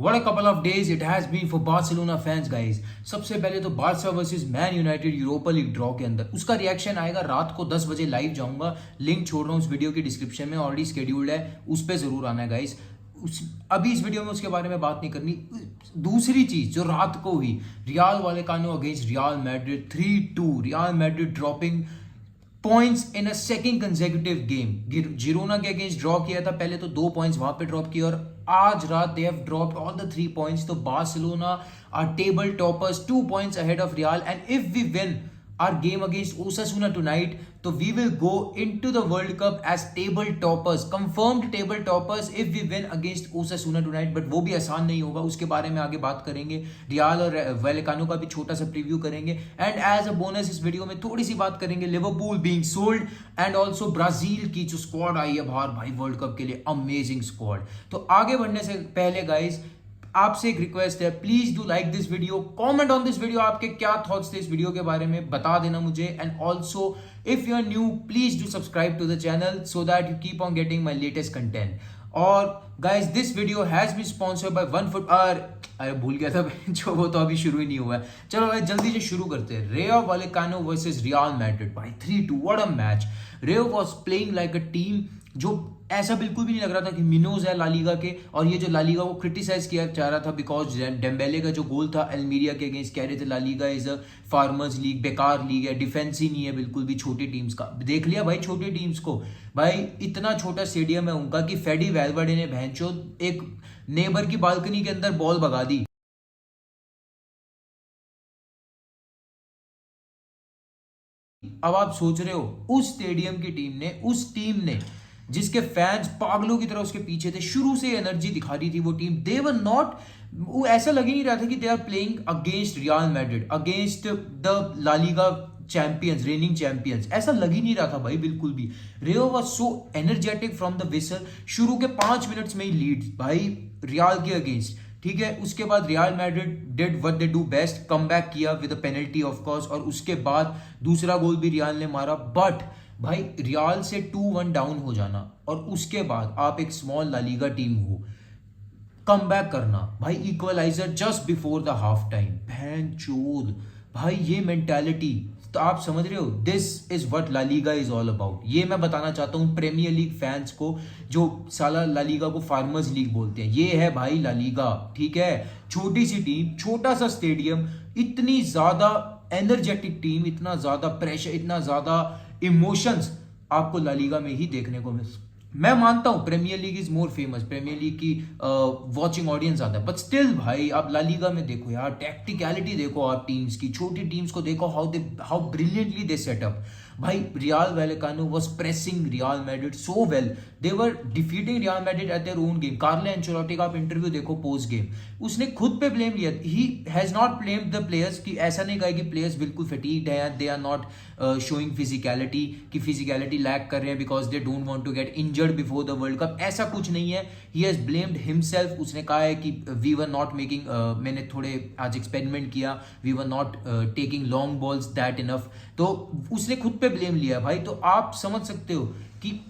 What a couple of days it has been for Barcelona fans guys. सबसे पहले तो Barca versus man United Europa league draw के अंदर उसका reaction आएगा रात को 10 बजे लाइव जाऊंगा. लिंक छोड़ रहा हूँ उस वीडियो की डिस्क्रिप्शन में, ऑलरेडी स्केड्यूल्ड है, उस पर जरूर आना है गाइस. अभी इस वीडियो में उसके बारे में बात नहीं करनी. दूसरी चीज जो रात को हुई, Real Vallecano against Real Madrid 3-2. Real Madrid dropping points in a second consecutive game. Girona के अगेंस्ट ड्रॉ किया था पहले, तो 2 पॉइंट्स वहां पे ड्रॉप किए और आज रात they have dropped all the 3 points. तो Barcelona are table toppers 2 points ahead of Real, and if we win our game against Osasuna tonight, so we will go into the World Cup as table toppers, confirmed table toppers if we win against Osasuna tonight. but वो भी आसान नहीं होगा, उसके बारे में आगे बात करेंगे. रियाल और वेलेकानो का भी छोटा सा प्रीव्यू करेंगे, एंड एज अ बोनस इस वीडियो में थोड़ी सी बात करेंगे Liverpool being sold, and also Brazil की जो स्क्वाड आई है बाहर भाई वर्ल्ड कप के लिए, अमेजिंग स्क्वाड. तो आगे बढ़ने से पहले गाइज आपसे एक रिक्वेस्ट है, please do like this video, comment on this video, आपके क्या थॉट्स थे इस वीडियो के बारे में बता देना मुझे. And also if you are new please do subscribe to the channel so that you keep on getting my latest content. और guys this video has been sponsored by 1foot. अरे भूल गया था जो, वो तो अभी शुरू ही नहीं हुआ है. चलो भाई जल्दी से शुरू करते हैं. रेयो वालेकानो वर्सेस रियल मैड्रिड भाई 3-2. What a match. Rayo was playing like a team, जो ऐसा बिल्कुल भी नहीं लग रहा था कि मिनोज है लालीगा के, और ये जो लालीगा को क्रिटिसाइज किया जा रहा था बिकॉज डेम्बेले का जो गोल था एल्मीरिया के अगेंस्ट, कह रहे थे La Liga is a farmers league, बेकार लीग है, डिफेंस ही नहीं है बिल्कुल भी छोटी टीम्स का. देख लिया भाई छोटी टीम्स को, भाई इतना छोटा स्टेडियम है उनका कि फेडी वेलवर्डे ने भैंचो एक नेबर की बालकनी के अंदर बॉल भगा दी. अब आप सोच रहे हो उस स्टेडियम की टीम ने, उस टीम ने जिसके फैंस पागलों की तरह उसके पीछे थे, शुरू से एनर्जी दिखा रही थी वो टीम, दे वर नॉट, वो ऐसा लग ही नहीं रहा था कि they are playing against Real Madrid, against the LaLiga champions, reigning champions, ऐसा लग ही नहीं रहा था भाई बिल्कुल भी. Rayo was so energetic from the whistle. शुरू के 5 मिनट्स में ही लीड भाई रियाल के अगेंस्ट, ठीक है. उसके बाद Real Madrid did what they do best, come back किया with a penalty of course, और उसके बाद दूसरा गोल भी रियल ने मारा. बट भाई रियाल से 2-1 डाउन हो जाना और उसके बाद आप एक स्मॉल लालीगा टीम हो, कम बैक करना भाई, equalizer just before the half time, भैन चोद भाई, ये मेंटालिटी तो आप समझ रहे हो, this is what La Liga is all about. ये मैं बताना चाहता हूँ प्रीमियर लीग फैंस को जो साला ला लीगा को फार्मर्स लीग बोलते हैं. ये है भाई ला लीगा, ठीक है. छोटी सी टीम, छोटा सा स्टेडियम, इतनी ज्यादा एनर्जेटिक टीम, इतना ज्यादा प्रेशर, इतना ज्यादा इमोशंस आपको ला लीगा में ही देखने को मिल. मैं मानता हूं Premier League is more famous, Premier League की वॉचिंग ऑडियंस ज्यादा है, बट स्टिल भाई आप ला लीगा में देखो यार, टैक्टिकलिटी देखो आप टीम्स की, छोटी टीम्स को देखो हाउ ब्रिलियंटली दे सेटअप. भाई Real Vallecano was pressing Real Madrid so well, they were defeating Real Madrid at their own game. Carlo Ancelotti का आप इंटरव्यू देखो पोस्ट गेम, उसने खुद पे ब्लेम लिया. He has not blamed the players, कि ऐसा नहीं कहा कि प्लेयर्स बिल्कुल फटीग्ड है, they are not showing physicality, कि फिजिकलिटी लैक कर रहे हैं because they don't want to get injured before the world Cup, ऐसा कुछ नहीं है. He has blamed himself. उसने कहा है कि वी वर नॉट मेकिंग, मैंने थोड़े आज एक्सपेरिमेंट किया, we were not taking long balls that enough, तो उसने खुद पे ब्लेम लिया भाई. तो आप समझ सकते हो कि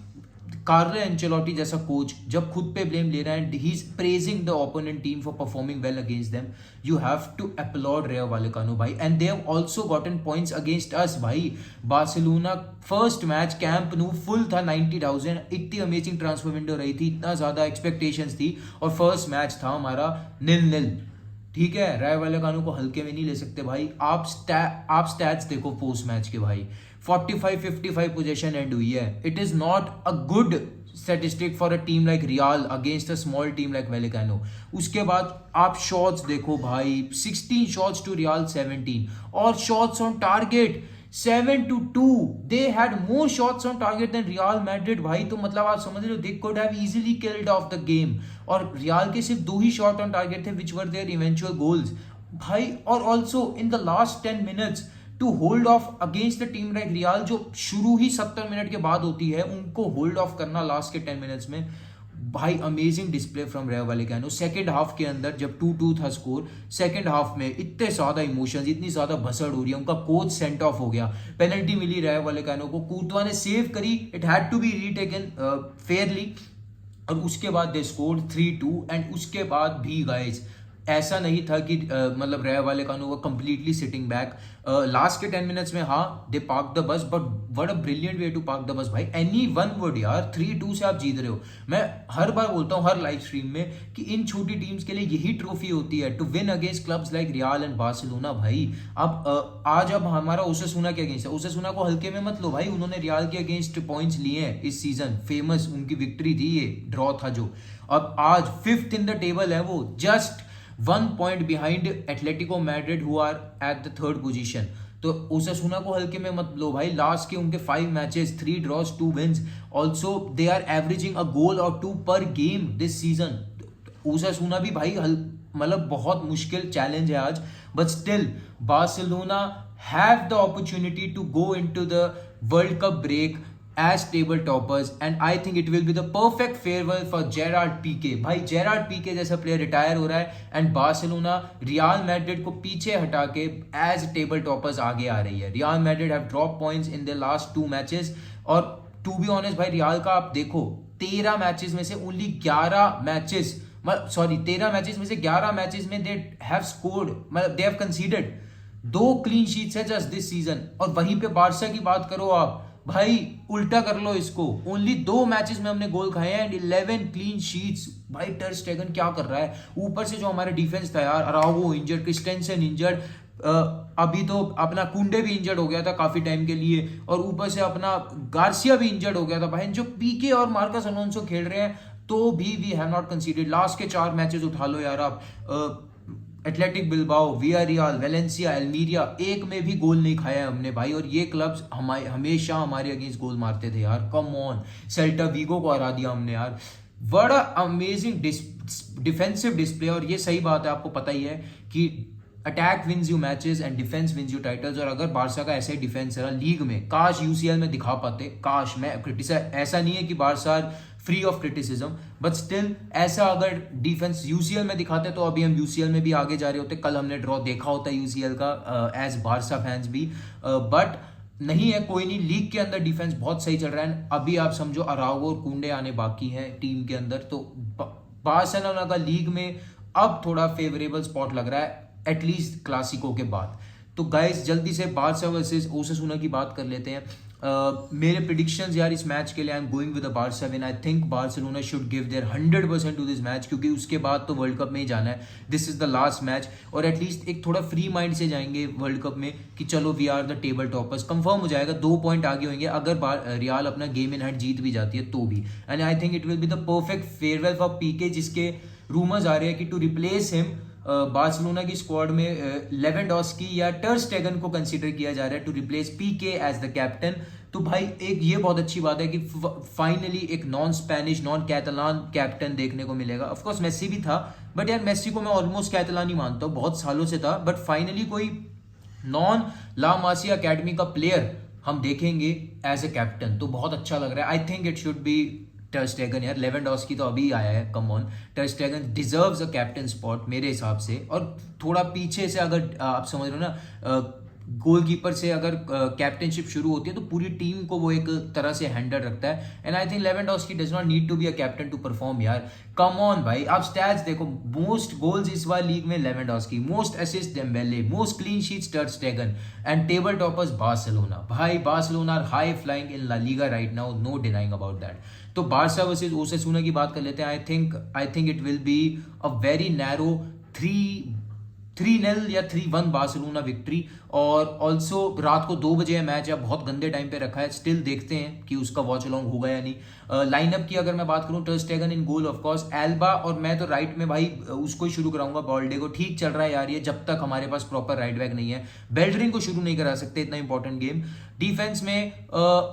कार्लो एंचेलोटी जैसा कोच जब खुद पे ब्लेम ले रहा है, he is praising the opponent team for performing well against them, you have to applaud Rayo Vallecano भाई. And they have also gotten points against us भाई. Barcelona first match Camp Nou full था, 90,000, इतनी amazing transfer window रही थी, इतना ज्यादा expectations थी, और फर्स्ट मैच था हमारा 0-0, ठीक है. राय वालेकानो को हल्के में नहीं ले सकते भाई. आप स्टैट्स देखो पोस्ट मैच के भाई, 45-55 पोजीशन एंड हुई है. It is not a good statistic for a team like Real against a small team like Vallecano. उसके बाद आप शॉट्स देखो भाई, 16 शॉट्स टू रियाल 17, और shots on target 7-2. They had more shots on target than Real Madrid भाई. तो मतलब आप समझ रहे हो, they could have easily killed off the game, और रियल के सिर्फ 2 ही शॉट ऑन टारगेट थे which were their eventual goals भाई. और also in the last 10 minutes to hold off against the team like Real, जो शुरू ही 70 मिनट के बाद होती है, उनको होल्ड ऑफ करना लास्ट के 10 मिनट्स में भाई, amazing display from Rayo Vallecano. Second half के अंदर जब 2-2 था स्कोर, सेकंड हाफ में इतने ज्यादा इमोशंस, इतनी ज्यादा भसड़ हो रही है, उनका कोच सेंट ऑफ हो गया, पेनल्टी मिली रेयो वालेकानो को, कूर्तवा ने सेव करी, it had to be retaken fairly, और उसके बाद दे स्कोर्ड 3-2 एंड उसके बाद भी गाइज ऐसा नहीं था कि मतलब रेयर वाले कानू वो कंप्लीटली सिटिंग बैक। लास्ट के 10 मिनट्स में हाँ they park the bus, but what a brilliant way to park the bus भाई। एनी वन वुड यार 3-2 से आप जीत रहे हो। मैं हर बार बोलता हूँ हर लाइव स्ट्रीम में कि इन छोटी टीम्स के लिए यही ट्रॉफी होती है, to win against clubs like Real and Barcelona भाई। अब आज अब हमारा ओसासुना के अगेंस्ट है, ओसासुना को हल्के में मत लो भाई, उन्होंने रियल के अगेंस्ट पॉइंट्स लिए हैं इस सीजन, फेमस उनकी विक्ट्री थी, ये ड्रॉ था जो। अब आज 5th इन द टेबल है वो, just 1 point behind Atletico Madrid who are at the 3rd position. तो ओसासुना को हल्के में मत लो भाई, लास्ट के उनके 5 matches 3 draws 2 wins, also they are averaging a goal और 2 पर गेम दिस सीजन। ओसासुना भी भाई मतलब बहुत मुश्किल चैलेंज है आज, but still Barcelona have the opportunity to go into the world Cup break as table toppers and I think it will be the perfect farewell for Gerard Piqué। भाई Gerrard पीके जैसा player retire हो रहा है and Barcelona real Madrid को पीछे हटा के as table toppers आगे आ रही है। Real Madrid have drop points in the last 2 matches और टू बी ऑनेस्ट भाई रियल का आप देखो 13 मैचेस में से ओनली 11 मैचेस, सॉरी 13 मैचेस में से 11 मैचेस में दे हैव स्कोर्ड, मतलब they have considered 2 clean sheets है जस्ट दिस सीजन। और वहीं पे बारसा की बात करो आप भाई, उल्टा कर लो इसको, ओनली 2 मैचेस में हमने गोल खाए हैं एंड 11 क्लीन शीट्स। भाई टर स्टेगन क्या कर रहा है, ऊपर से जो हमारे डिफेंस था यार, अराउगो इंजर्ड, क्रिस्टेंसन इंजर्ड, अभी तो अपना कुंडे भी इंजर्ड हो गया था काफी टाइम के लिए, और ऊपर से अपना गार्सिया भी इंजर्ड हो गया था भाई। जो पीके और मार्कस अलोंसो खेल रहे हैं तो भी we have not considered. Last के 4 मैचेस उठा लो यार आप, Athletic Bilbao, Villarreal, Valencia, Almeria, एक में भी गोल नहीं खाया हमने भाई। और ये क्लब्स हमेशा हमारे अगेंस्ट गोल मारते थे यार, कम ऑन। सेल्टा वीगो को हरा दिया हमने यार, बड़ा अमेजिंग डिफेंसिव डिस्प्ले। और ये सही बात है, आपको पता ही है कि attack wins you matches and defence wins you titles. और अगर बारसा का ऐसा ही डिफेंस है लीग में, काश यूसीएल में दिखा पाते, काश। मैं क्रिटिसाइज, ऐसा नहीं है कि Barça free of criticism, but still ऐसा अगर डिफेंस यूसीएल में दिखाते तो अभी हम यूसीएल में भी आगे जा रहे होते। कल हमने ड्रॉ देखा होता यूसीएल का एज बारसा फैंस भी, बट नहीं है, कोई नहीं। लीग के अंदर डिफेंस बहुत सही चल रहा है। अभी आप समझो अराउगो और कुंडे आने बाकी हैं टीम के अंदर, तो बार्सिलोना का लीग में अब थोड़ा फेवरेबल स्पॉट लग रहा है, एटलीस्ट क्लासिको के बाद। तो गाइस जल्दी से बारसा वर्सेस ओसासुना की बात कर लेते हैं। मेरे प्रिडिक्शंस यार इस मैच के लिए, I am going with the Barca win. I think Barcelona should give their 100% to this match, क्योंकि उसके बाद तो वर्ल्ड कप में ही जाना है, this is the last match. और एटलीस्ट एक थोड़ा फ्री माइंड से जाएंगे वर्ल्ड कप में कि चलो we are the table toppers, confirm हो जाएगा, 2 पॉइंट आगे होंगे अगर रियाल अपना गेम इन हैंड जीत भी जाती है तो भी। And I think it will be the perfect farewell for PK, जिसके रूमर्स आ रहे हैं कि टू रिप्लेस हिम बार्सिलोना की स्क्वाड में लेवेंडोस्की या टर स्टेगन को कंसीडर किया जा रहा है to replace PK as the captain. तो भाई एक ये बहुत अच्छी बात है कि फाइनली एक नॉन स्पेनिश, नॉन कैटलान कैप्टन देखने को मिलेगा। ऑफ कोर्स मेसी भी था, बट यार मेसी को मैं ऑलमोस्ट कैटलान ही मानता हूँ, बहुत सालों से था, बट फाइनली कोई नॉन ला मासिया अकेडमी का प्लेयर हम देखेंगे एज ए कैप्टन, तो बहुत अच्छा लग रहा है। आई थिंक इट शुड बी टर स्टेगन यार, लेवेंडोस्की तो अभी आया है, कम ऑन। टर स्टेगन डिजर्व्स अ कैप्टन स्पॉट मेरे हिसाब से। और थोड़ा पीछे से अगर आप समझ रहे हो ना, गोलकीपर से अगर कैप्टनशिप शुरू होती है तो पूरी टीम को वो एक तरह से हैंडल रखता है। And I think Lewandowski does not need to be a captain to perform यार, कम ऑन भाई। आप स्टैट्स देखो, मोस्ट गोल्स इस बार लीग में Lewandowski, most assist Dembele, most clean sheets ter Stegen, and table toppers Barcelona. भाई Barcelona are high flying in La Liga right now, no denying about that. तो Barca versus Osasuna की बात कर लेते हैं। I think it will be a very narrow 3-0 या 3-1 Barcelona victory. और also रात को 2 बजे है मैच, या बहुत गंदे टाइम पे रखा है, स्टिल देखते हैं कि उसका वॉच अलॉन्ग होगा या नहीं। लाइनअप की अगर मैं बात करूं, टर स्टेगन इन गोल ऑफ कोर्स, एल्बा, और मैं तो राइट में भाई उसको ही शुरू कराऊंगा, बॉल्डे को। ठीक चल रहा है यार ये, जब तक हमारे पास प्रॉपर राइट बैक नहीं है। बेल्ड्रिन को शुरू नहीं करा सकते, इतना इंपॉर्टेंट गेम। डिफेंस में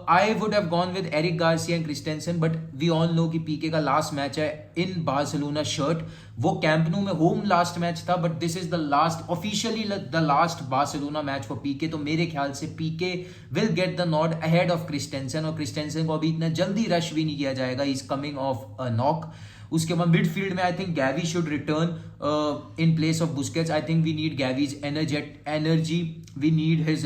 I would have gone with Eric Garcia and Christensen, but we all know कि पीके का लास्ट मैच है इन बार्सिलोना शर्ट। वो कैंप न्यू में होम लास्ट मैच था, but this is the last, officially the last Barcelona match for PK. तो मेरे ख्याल से PK will get the nod ahead of Christensen, और क्रिस्टेंसन को अभी इतना जल्दी रश भी नहीं किया जाएगा, is coming off a knock. उसके बाद मिडफील्ड में I think Gavi should return in place of Busquets. I think we need Gavi's energy, we need his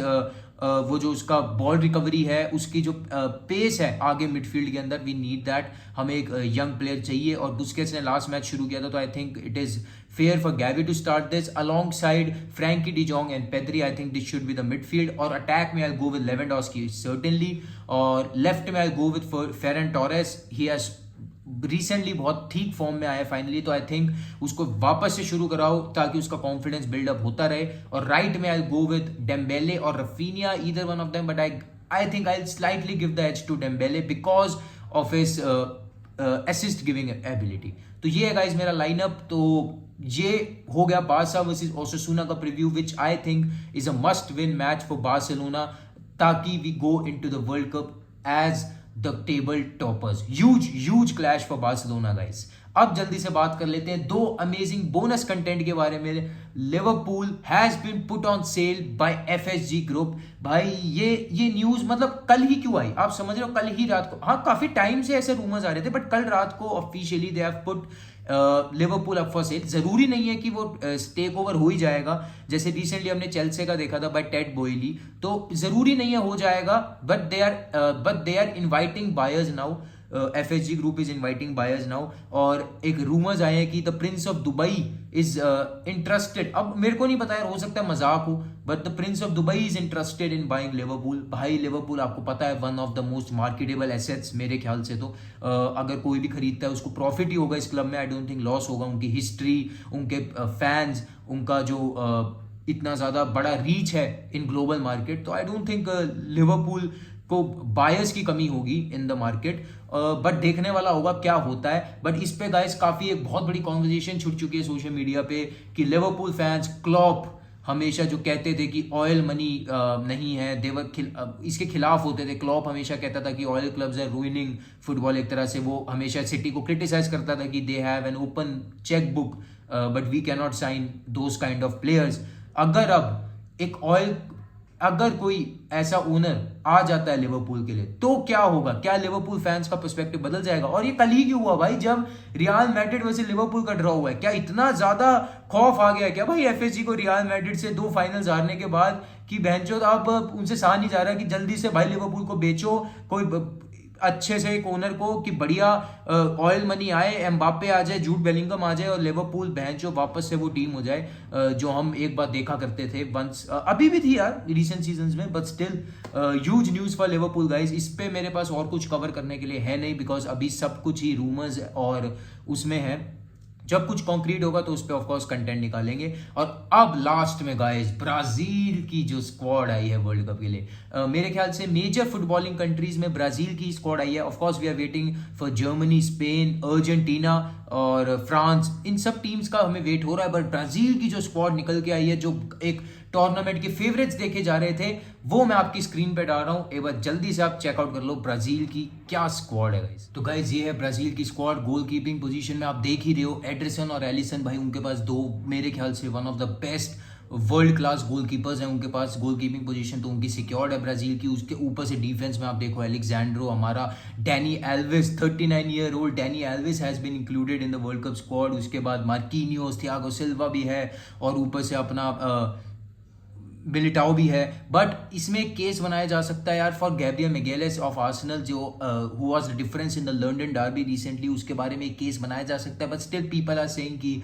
वो जो उसका बॉल रिकवरी है, उसकी जो पेस है आगे मिडफील्ड के अंदर, वी नीड दैट। हमें एक यंग प्लेयर चाहिए, और बुस्केट्स ने लास्ट मैच शुरू किया था, तो I think it is fair for Gavi to start this alongside Frenkie de Jong and Pedri. I think this should be the midfield. और अटैक में I go with Lewandowski certainly, और left में I go with Ferran Torres. He has recently बहुत ठीक form में आया finally, तो I think उसको वापस से शुरू कराओ ताकि उसका कॉन्फिडेंस बिल्डअप होता रहे। और राइट में आई गो विद डेम्बेले और Raphinha, either one of them, but I think I slightly give the edge to Dembele because of his assist giving ability. तो ये है गाइस मेरा लाइनअप। तो ये हो गया बार्सा वर्सेस ओसासुना का preview, which I think is a must win match for Barcelona, ताकि we go into the world Cup as the table toppers. Huge clash for Barcelona guys. अब जल्दी से बात कर लेते हैं दो अमेजिंग बोनस कंटेंट के बारे में। Liverpool has been put on sale by FSG group. भाई ये न्यूज मतलब कल ही क्यों आई, आप समझ रहे हो, कल ही रात को। हाँ, काफी टाइम से ऐसे रूमर्स आ रहे थे, बट कल रात को officially they have put Liverpool up for sale. जरूरी नहीं है कि वो टेक ओवर हो ही जाएगा, जैसे रिसेंटली हमने चेल्सी का देखा था बाय टेड बोयली, तो जरूरी नहीं है हो जाएगा, but they are inviting buyers now. FSG group is inviting buyers now, और एक रूमर्स आए हैं कि the prince of Dubai is interested. अब मेरे को नहीं पता है, हो सकता है मजाक हो, but the prince of Dubai is interested in buying Liverpool. भाई लिवरपूल आपको पता है one of the most marketable assets मेरे ख्याल से। तो अगर कोई भी खरीदता है उसको प्रॉफिट ही होगा इस क्लब में, आई डोंट थिंक लॉस होगा। उनकी हिस्ट्री, उनके फैंस, उनका जो इतना ज्यादा बड़ा रीच है इन ग्लोबल मार्केट, तो आई डोंट थिंक लिवरपूल को बायर्स की कमी होगी इन द मार्केट। बट देखने वाला होगा क्या होता है। बट इस पे गाइस काफी एक बहुत बड़ी कॉन्वर्जेशन छुट चुकी है सोशल मीडिया पे कि लिवरपूल फैंस क्लॉप हमेशा जो कहते थे कि ऑयल मनी नहीं है, देवर इसके खिलाफ होते थे। क्लॉप हमेशा कहता था कि oil clubs are ruining football, एक तरह से वो हमेशा सिटी को क्रिटिसाइज करता था कि they have an open cheque book but we can not sign those kind of players. अगर कोई ऐसा ओनर आ जाता है लिवरपूल के लिए, तो क्या होगा? क्या लिवरपूल फैंस का पर्सपेक्टिव बदल जाएगा? और ये कल ही क्यों हुआ भाई, जब रियल मैड्रिड वर्सेस लिवरपूल का ड्रॉ हुआ है? क्या इतना ज्यादा खौफ आ गया क्या भाई एफएसजी को रियल मैड्रिड से 2 फाइनल्स हारने के बाद, कि बहनचोद अब उनसे सहा नहीं जा रहा कि जल्दी से भाई लिवरपूल को बेचो कोई अच्छे से एक ओनर को, कि बढ़िया ऑयल मनी आए, एम्बापे आ जाए, जूड बेलिंगम आ जाए, और लिवरपूल बहनचोद वापस से वो टीम हो जाए जो हम एक बार देखा करते थे वंस। अभी भी थी यार रिसेंट सीजन्स में, but still huge news for Liverpool guys. इस पे मेरे पास और कुछ कवर करने के लिए है नहीं, बिकॉज अभी सब कुछ ही रूमर्स और उसमें है। जब कुछ कॉन्क्रीट होगा तो उस पर ऑफकोर्स कंटेंट निकालेंगे। और अब लास्ट में गाइस, ब्राजील की जो स्क्वाड आई है वर्ल्ड कप के लिए, मेरे ख्याल से मेजर फुटबॉलिंग कंट्रीज में ब्राजील की स्क्वाड आई है। Of course we are waiting for Germany, Spain, Argentina और फ्रांस, इन सब टीम्स का हमें वेट हो रहा है। बट ब्राजील की जो स्क्वाड निकल के आई है, जो एक टूर्नामेंट के फेवरेट्स देखे जा रहे थे, वो मैं आपकी स्क्रीन पे डाल रहा हूं। एक बार जल्दी से आप चेकआउट कर लो ब्राजील की क्या स्क्वाड है गाइस। तो गाइस ये है ब्राजील की स्क्वाड। गोलकीपिंग पोजीशन में आप देख ही रहे हो, एडरसन और एलिसन, भाई उनके पास दो मेरे ख्याल से one of the best world class goalkeepers हैं उनके पास। गोलकीपिंग पोजीशन तो उनकी सिक्योर्ड है ब्राजील की। उसके ऊपर से डिफेंस में आप देखो एलेक्जेंड्रो, हमारा Dani Alves, 39 year old Dani Alves has been included in the world cup squad. उसके बाद मार्किनियोस, थियागो सिल्वा भी है, और ऊपर से अपना मिलिटाओ भी है। बट इसमें एक केस बनाया जा सकता है यार for Gabriel Magalhaes of Arsenal, जो who was the difference in the London derby recently, उसके बारे में एक केस बनाया जा सकता है। But still people are saying कि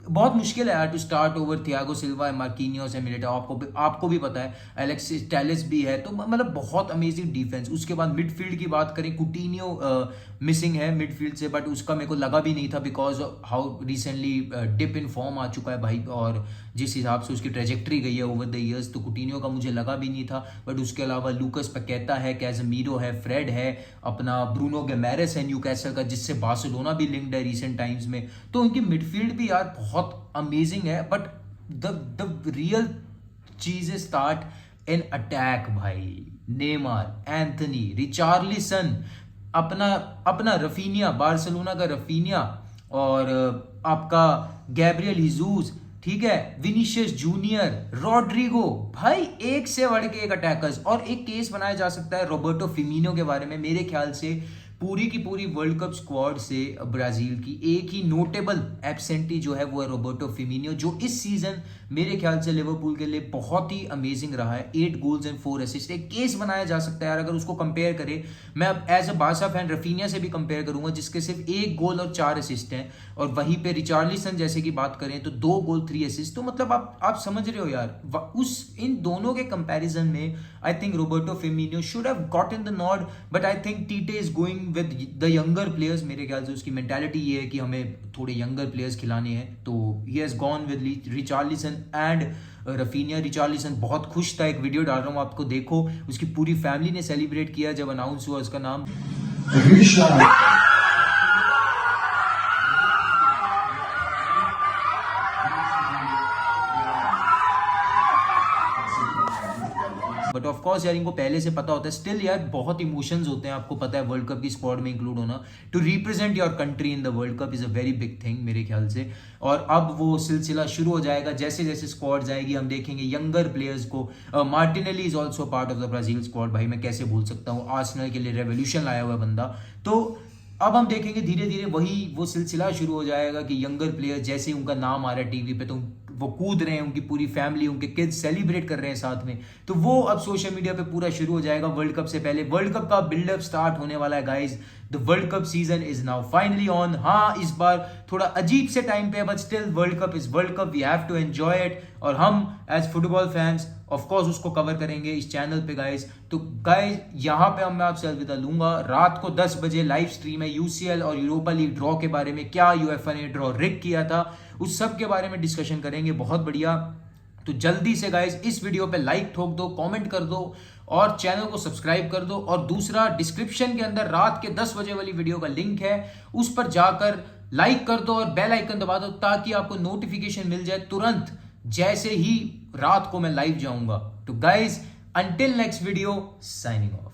बहुत मुश्किल है यार to start over Thiago Silva, Marquinhos है, मिलिटाओ, आपको भी पता है, एलेक्सिस टेलिस भी है, तो मतलब बहुत अमेजिंग डिफेंस। उसके बाद मिडफील्ड की बात करें, कुटिन्यो मिसिंग है मिडफील्ड से, बट उसका मेरे को लगा भी नहीं था because how recently dip in form आ चुका है भाई, और जिस हिसाब से उसकी ट्रेजेक्ट्री गई है ओवर द ईयर्स, तो कुटिन्यो का मुझे लगा भी नहीं था। बट उसके अलावा लूकस पैकेटा है, कैज़मीरो है, फ्रेड है, अपना ब्रूनो गेमेरेस है न्यूकैसल का, जिससे बार्सिलोना भी लिंक्ड है रिसेंट टाइम्स में। तो उनकी मिडफील्ड भी यार बहुत अमेजिंग है। बट द रियल चीज स्टार्ट इन अटैक भाई। नेमार, एंथनी, रिचार्लिसन, अपना रफीनिया, बार्सिलोना का रफीनिया, और आपका गैब्रियल हिजूस, ठीक है, विनीशियस जूनियर, रॉड्रिगो, भाई एक से बढ़ के एक अटैकर्स। और एक केस बनाया जा सकता है रॉबर्टो फिमिनो के बारे में। मेरे ख्याल से पूरी की पूरी वर्ल्ड कप स्क्वाड से ब्राजील की एक ही नोटेबल एब्सेंटी जो है वो है रोबर्टो फिर्मिनियो, जो इस सीजन मेरे ख्याल से लिवरपूल के लिए बहुत ही अमेजिंग रहा है। 8 गोल्स एंड 4 असिस्ट। एक केस बनाया जा सकता है यार अगर उसको कंपेयर करें, मैं अब as a Barca fan Raphinha से भी कंपेयर करूंगा जिसके सिर्फ 1 गोल और 4 असिस्ट हैं, और वहीं पे रिचार्लिसन जैसे की बात करें तो 2 गोल 3 असिस्ट। तो मतलब आप समझ रहे हो यार, उस इन दोनों के कंपैरिजन में I think Roberto Firmino should have gotten the nod, but I think Tite is going with the younger players. मेरे ख्याल से उसकी मेंटालिटी ये है कि हमें थोड़े यंगर प्लेयर्स खिलाने हैं, तो he has gone with Richarlison and Raphinha. Richarlison बहुत खुश था, एक वीडियो डाल रहा हूँ आपको देखो, उसकी पूरी फैमिली ने सेलिब्रेट किया जब अनाउंस हुआ उसका नाम। बट ऑफ कोर्स यार इनको पहले से पता होता है, स्टिल यार बहुत इमोशंस होते हैं, आपको पता है वर्ल्ड कप की स्क्वाड में इंक्लूड होना, to represent your country in the world cup is a very big thing मेरे ख्याल से। और अब वो सिलसिला शुरू हो जाएगा, जैसे जैसे स्क्वाड जाएगी हम देखेंगे यंगर प्लेयर्स को। Martinelli is also part of the Brazil squad, भाई मैं कैसे भूल सकता हूँ, आर्सेनल के लिए रेवोल्यूशन लाया हुआ बंदा। तो अब हम देखेंगे धीरे धीरे वही वो सिलसिला शुरू हो जाएगा कि यंगर प्लेयर जैसे उनका नाम आ रहा है टीवी पे तो वो कूद रहे हैं, उनकी पूरी फैमिली उनके किड्स सेलिब्रेट कर रहे हैं साथ में, तो वो अब सोशल मीडिया पे पूरा शुरू हो जाएगा वर्ल्ड कप से पहले। वर्ल्ड कप का बिल्डअप स्टार्ट होने वाला है guys, the world cup season is now finally on. हाँ इस बार थोड़ा अजीब से टाइम पे है, but still world cup is world cup, we have to enjoy it, और हम as football fans of course उसको कवर करेंगे इस चैनल पे गाइज। तो गाइज यहाँ पे मैं आपसे अलविदा लूंगा, रात को 10 बजे लाइव स्ट्रीम है यूसीएल और यूरोपा लीग ड्रॉ के बारे में, क्या यूएफए ने ड्रॉ रिग किया था उस सब के बारे में डिस्कशन करेंगे, बहुत बढ़िया। तो जल्दी से गाइज इस वीडियो पे लाइक ठोक दो, कमेंट कर दो और चैनल को सब्सक्राइब कर दो, और दूसरा डिस्क्रिप्शन के अंदर रात के 10 बजे वाली वीडियो का लिंक है, उस पर जाकर लाइक कर दो और बेल आइकन दबा दो ताकि आपको नोटिफिकेशन मिल जाए तुरंत जैसे ही रात को मैं लाइव जाऊंगा। तो guys until next video, signing off.